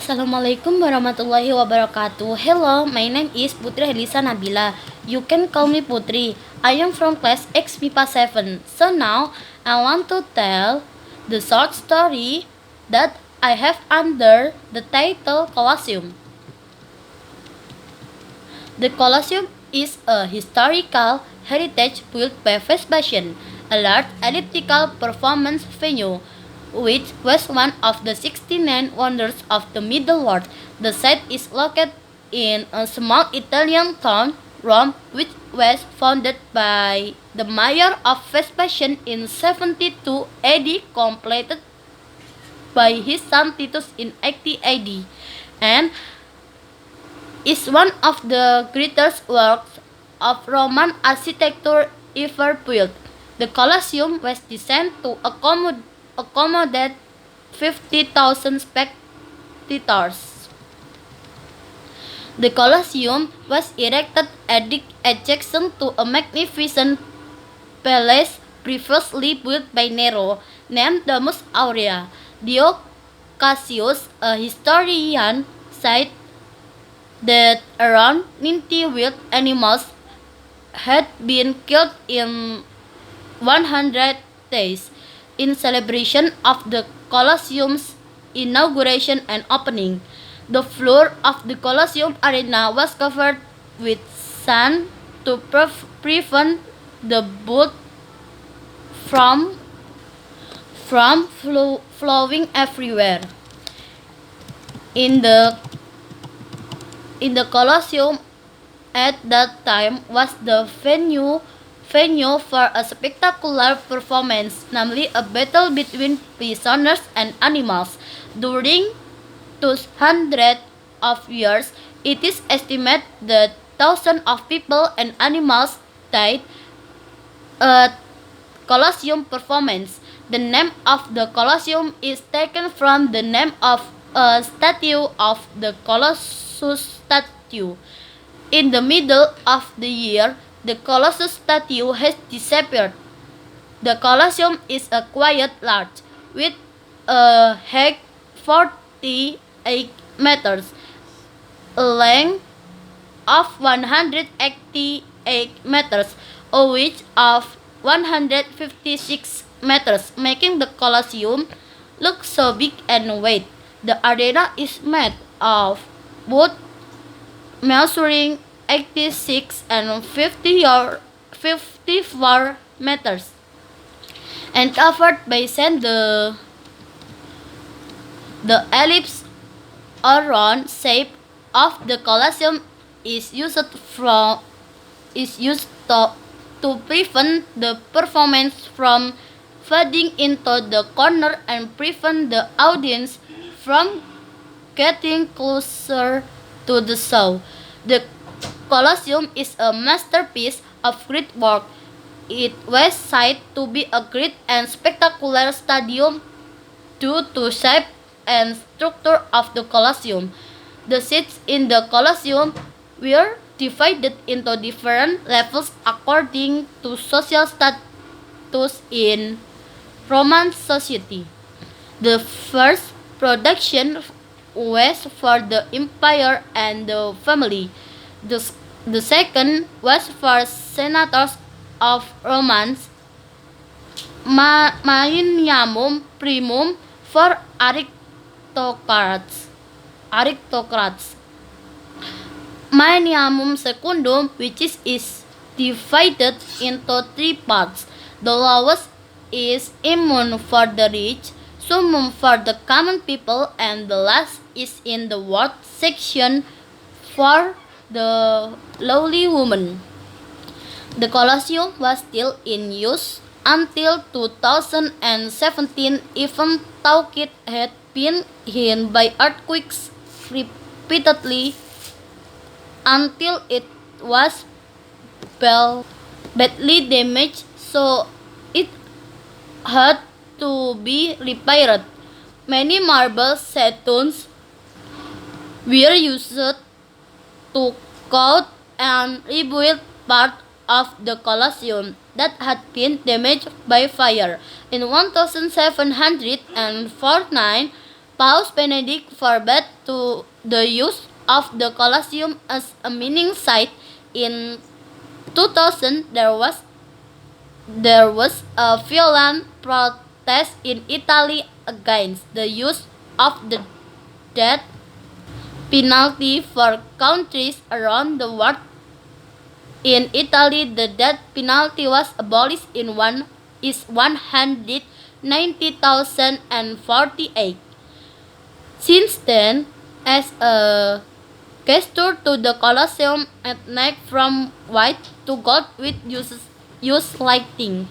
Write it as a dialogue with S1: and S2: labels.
S1: Assalamualaikum warahmatullahi wabarakatuh. Hello, my name is Putri Helisa Nabila. You can call me Putri. I am from class X MIPA 7. So now I want to tell the short story that I have under the title Colosseum. The Colosseum is a historical heritage built by Vespasian, a large elliptical performance venue, which was one of the 69 wonders of the Middle World. The site is located in a small Italian town, Rome, which was founded by the mayor of Vespasian in 72 AD, completed by his son Titus in 80 AD, and is one of the greatest works of Roman architecture ever built. The Colosseum was designed to accommodate 50,000 spectators. The Colosseum was erected adjacent to a magnificent palace previously built by Nero, named Domus Aurea. Dio Cassius, a historian, cited that around 90 wild animals had been killed in 100 days in celebration of the Colosseum's inauguration and opening. The floor of the Colosseum arena was covered with sand to prevent the blood from flowing everywhere. In the in the Colosseum at that time was the venue for a spectacular performance, namely a battle between prisoners and animals. During 200 of years, it is estimated that thousands of people and animals died at Colosseum performance. The name of the Colosseum is taken from the name of a statue of the Colossus statue. In the middle of the year, the Colossus statue has disappeared. The Colosseum is a quiet large with a height 48 meters, a length of 188 meters, a width of 156 meters, making the Colosseum look so big and wide. The arena is made of wood measuring 86 and 54 meters and covered by sand. The ellipse or round shape of the Colosseum is to prevent the performance from fading into the corner and prevent the audience from getting closer to the show. The Colosseum is a masterpiece of great work. It was said to be a great and spectacular stadium due to shape and structure of the Colosseum. The seats in the Colosseum were divided into different levels according to social status in Roman society. The first production was for the empire and the family. The, the second was for senators of Romans. Magnum primum for aristocrats. Magnum secundum, which is divided into three parts. The lowest is immune for the rich, summum for the common people, and the last is in the world section for the lowly woman. The Colosseum was still in use until 2017, even though it had been hit by earthquakes repeatedly until it was badly damaged, so it had to be repaired. Many marble statues were used to cut and rebuild part of the Colosseum that had been damaged by fire. In 1749, Pope Benedict forbade to the use of the Colosseum as a meeting site. In 2000, there was a violent protest in Italy against the use of the death penalty for countries around the world. In Italy, the death penalty was abolished in 190,048. Since then, as a gesture to the Colosseum at night from white to gold with use lighting.